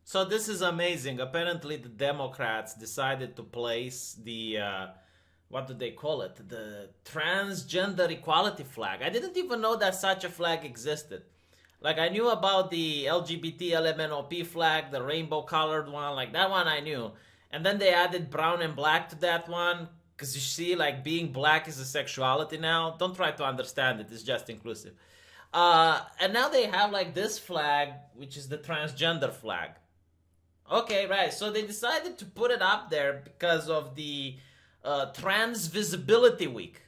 So this is amazing. Apparently, the Democrats decided to place the what do they call it? The transgender equality flag. I didn't even know that such a flag existed. Like I knew about the LGBT LMNOP flag, the rainbow colored one, like that one I knew. And then they added brown and black to that one. Because you see, like being black is a sexuality now. Don't try to understand it, it's just inclusive. And now they have like this flag, which is the transgender flag. Okay, right. So they decided to put it up there because of the Transvisibility Week.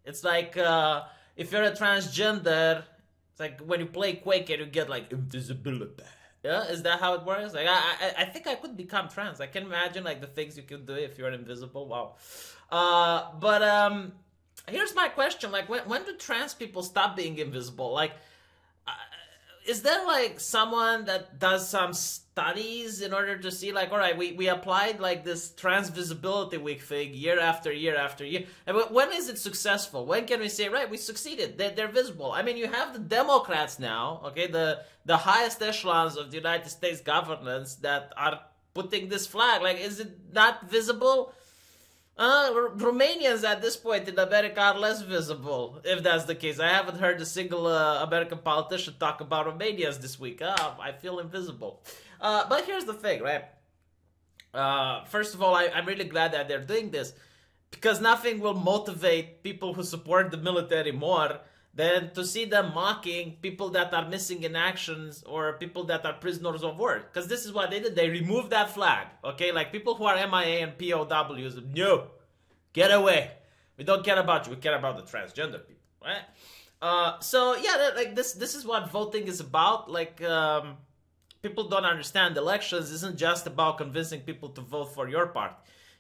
It's like if you're a transgender, it's like when you play Quake and you get like invisibility. Yeah, is that how it works? Like I think I could become trans. I can imagine like the things you could do if you're invisible. Wow. But here's my question: like when do trans people stop being invisible? Like is there like someone that does some studies in order to see like, all right, we applied like this transvisibility week thing year after year after year, and when is it successful? When can we say, right, we succeeded, they're visible? I mean, you have the Democrats now, okay, the highest echelons of the United States governance that are putting this flag. Like, is it not visible? Romanians at this point in America are less visible, if that's the case. I haven't heard a single American politician talk about Romanians this week. I feel invisible. But here's the thing, right? First of all, I'm really glad that they're doing this, because nothing will motivate people who support the military more than to see them mocking people that are missing in actions or people that are prisoners of war. Because this is what they did. They removed that flag, okay? Like people who are MIA and POWs, no, get away. We don't care about you. We care about the transgender people, right? So yeah, like this is what voting is about. Like people don't understand elections isn't just about convincing people to vote for your party.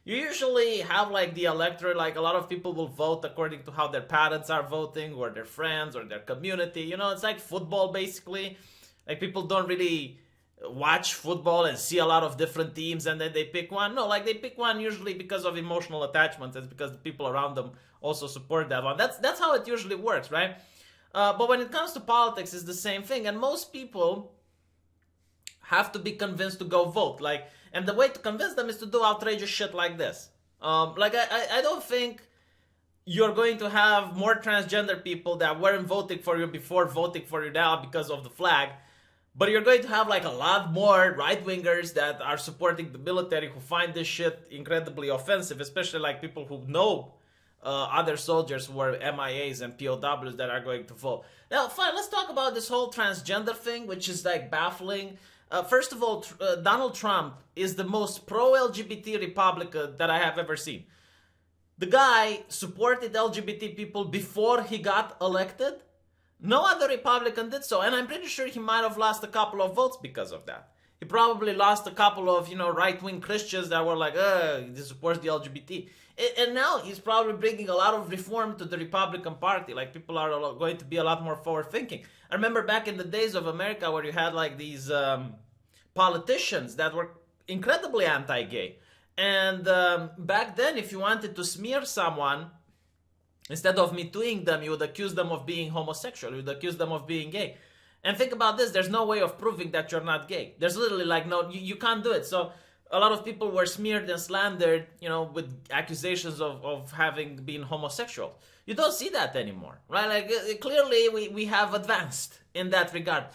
You usually have like the electorate, like a lot of people will vote according to how their parents are voting or their friends or their community. You know, it's like football basically. Like people don't really watch football and see a lot of different teams and then they pick one. No, like they pick one usually because of emotional attachments. It's because the people around them also support that one. That's how it usually works, right? But when it comes to politics, it's the same thing. And most people have to be convinced to go vote. Like, and the way to convince them is to do outrageous shit like this. Like, I don't think you're going to have more transgender people that weren't voting for you before voting for you now because of the flag. But you're going to have like a lot more right-wingers that are supporting the military who find this shit incredibly offensive, especially like people who know other soldiers who are MIAs and POWs that are going to vote. Now, fine, let's talk about this whole transgender thing, which is like baffling. First of all, Donald Trump is the most pro-LGBT Republican that I have ever seen. The guy supported LGBT people before he got elected. No other Republican did so, and I'm pretty sure he might have lost a couple of votes because of that. He probably lost a couple of, right-wing Christians that were like, he supports the LGBT. And now he's probably bringing a lot of reform to the Republican Party. Like, people are going to be a lot more forward-thinking. I remember back in the days of America where you had, like, these politicians that were incredibly anti-gay. And back then, if you wanted to smear someone, instead of Me Tooing them, you would accuse them of being homosexual. You would accuse them of being gay. And think about this, there's no way of proving that you're not gay. There's literally like, no, you can't do it. So a lot of people were smeared and slandered, with accusations of having been homosexual. You don't see that anymore, right? Like clearly we have advanced in that regard.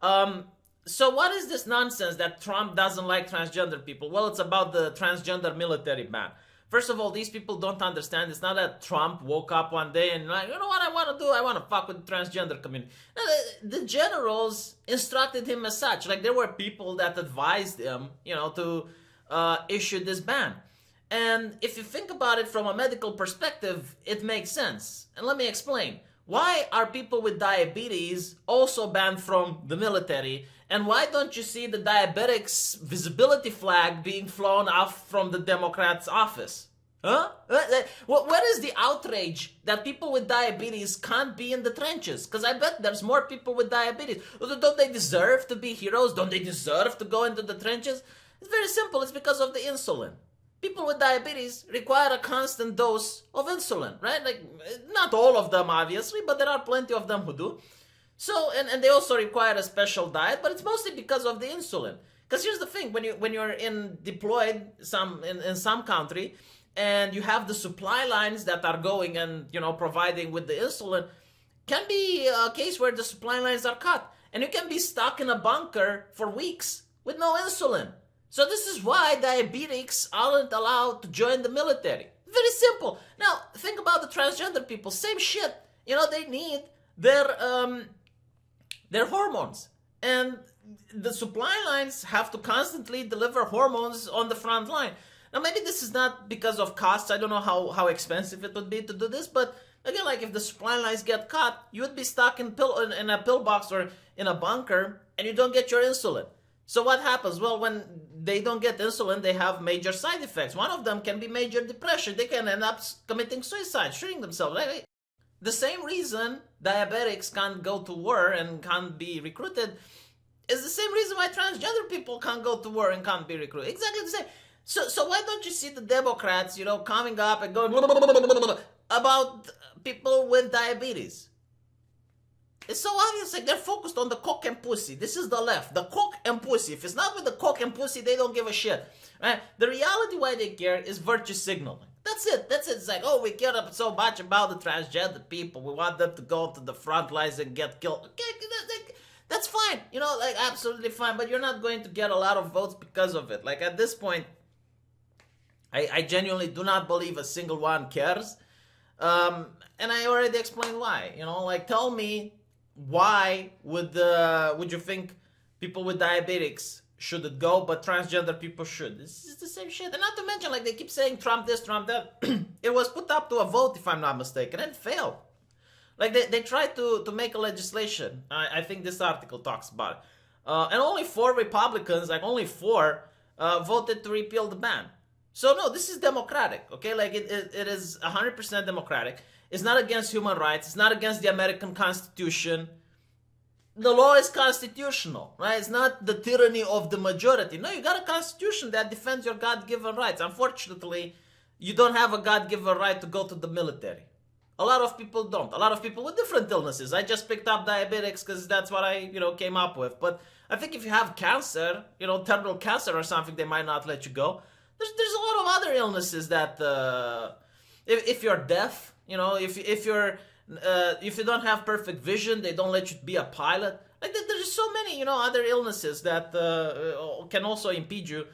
So what is this nonsense that Trump doesn't like transgender people? Well, it's about the transgender military ban. First of all, these people don't understand. It's not that Trump woke up one day and like, you know what I want to do? I want to fuck with the transgender community. No, the generals instructed him as such. Like there were people that advised him, to issue this ban. And if you think about it from a medical perspective, it makes sense. And let me explain. Why are people with diabetes also banned from the military? And why don't you see the diabetics visibility flag being flown off from the Democrats' office? Huh? Where is the outrage that people with diabetes can't be in the trenches? Because I bet there's more people with diabetes. Don't they deserve to be heroes? Don't they deserve to go into the trenches? It's very simple. It's because of the insulin. People with diabetes require a constant dose of insulin, right? Like, not all of them, obviously, but there are plenty of them who do. So, and they also require a special diet, but it's mostly because of the insulin. Because here's the thing: when you're deployed in some country, and you have the supply lines that are going and providing with the insulin, can be a case where the supply lines are cut, and you can be stuck in a bunker for weeks with no insulin. So this is why diabetics aren't allowed to join the military. Very simple. Now think about the transgender people. Same shit. They need their hormones, and the supply lines have to constantly deliver hormones on the front line. Now maybe this is not because of costs. I don't know how expensive it would be to do this, but again, like if the supply lines get cut, you would be stuck in a pillbox or in a bunker, and you don't get your insulin. So what happens? Well, when they don't get insulin, they have major side effects. One of them can be major depression. They can end up committing suicide, shooting themselves. The same reason diabetics can't go to war and can't be recruited is the same reason why transgender people can't go to war and can't be recruited. Exactly the same. So why don't you see the Democrats, coming up and going about people with diabetes? It's so obvious, like they're focused on the cock and pussy. This is the left, the cock and pussy. If it's not with the cock and pussy, they don't give a shit. Right? The reality why they care is virtue signaling. That's it. It's like, oh, we care so much about the transgender people. We want them to go to the front lines and get killed. Okay, that's fine. Absolutely fine. But you're not going to get a lot of votes because of it. Like at this point, I genuinely do not believe a single one cares. And I already explained why. Tell me, why would you think people with diabetics shouldn't go, but transgender people should? This is the same shit. And not to mention, like they keep saying Trump this, Trump that. It was put up to a vote, if I'm not mistaken, and it failed. Like they tried to make a legislation. I think this article talks about it. And only 4 Republicans, like only 4, voted to repeal the ban. So no, this is democratic, okay? Like it is 100% democratic. It's not against human rights. It's not against the American Constitution. The law is constitutional, right? It's not the tyranny of the majority. No, you got a constitution that defends your God-given rights. Unfortunately, you don't have a God-given right to go to the military. A lot of people don't. A lot of people with different illnesses. I just picked up diabetics because that's what I, came up with. But I think if you have cancer, terminal cancer or something, they might not let you go. There's a lot of other illnesses that if you're deaf, if you don't have perfect vision, they don't let you be a pilot. Like there's so many other illnesses that can also impede you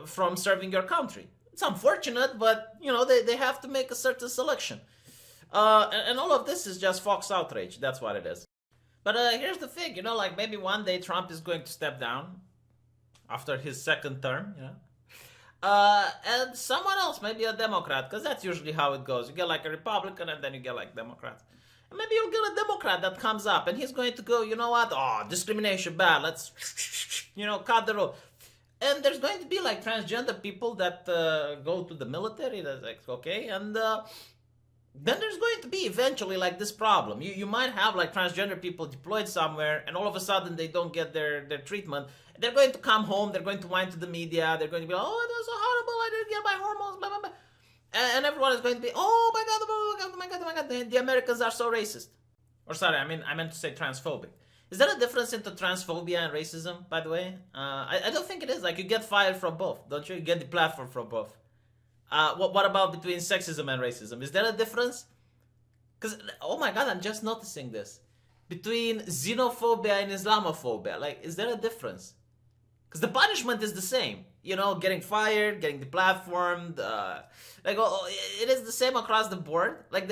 from serving your country. It's unfortunate, but they have to make a certain selection. And all of this is just Fox outrage. That's what it is. But here's the thing, like maybe one day Trump is going to step down after his second term, and someone else, maybe a Democrat, because that's usually how it goes. You get like a Republican and then you get like Democrats. And maybe you'll get a Democrat that comes up and he's going to go, you know what? Oh, discrimination bad. Let's, cut the road. And there's going to be like transgender people that go to the military. That's like, okay. And then there's going to be eventually like this problem. You might have like transgender people deployed somewhere and all of a sudden they don't get their treatment. They're going to come home, they're going to whine to the media, they're going to be like, oh, it was so horrible, I didn't get my hormones, blah, blah, blah. And everyone is going to be, oh my God, oh my God, oh my God, the Americans are so racist. Or sorry, I meant to say transphobic. Is there a difference into transphobia and racism, by the way? I don't think it is. Like, you get fired from both, don't you? You get deplatformed from both. What about between sexism and racism? Is there a difference? Because, oh my God, I'm just noticing this. Between xenophobia and Islamophobia, like, is there a difference? Because the punishment is the same. Getting fired, getting deplatformed. It is the same across the board. Like,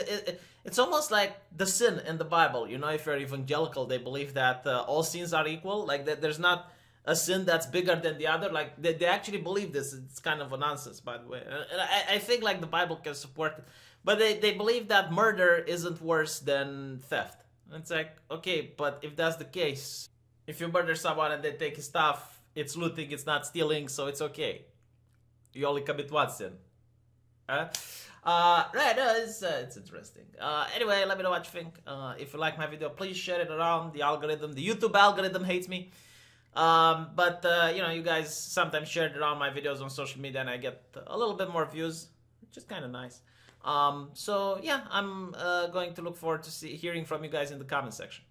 it's almost like the sin in the Bible. If you're evangelical, they believe that all sins are equal. Like, that there's not a sin that's bigger than the other. Like, they actually believe this. It's kind of a nonsense, by the way. And I think, like, the Bible can support it. But they believe that murder isn't worse than theft. And it's like, okay, but if that's the case, if you murder someone and they take his stuff, it's looting, it's not stealing, so it's okay. You only commit one sin. Right, it's interesting. Anyway, let me know what you think. If you like my video, please share it around. The YouTube algorithm hates me. You guys sometimes share it around my videos on social media and I get a little bit more views, which is kind of nice. So yeah, I'm going to look forward to hearing from you guys in the comment section.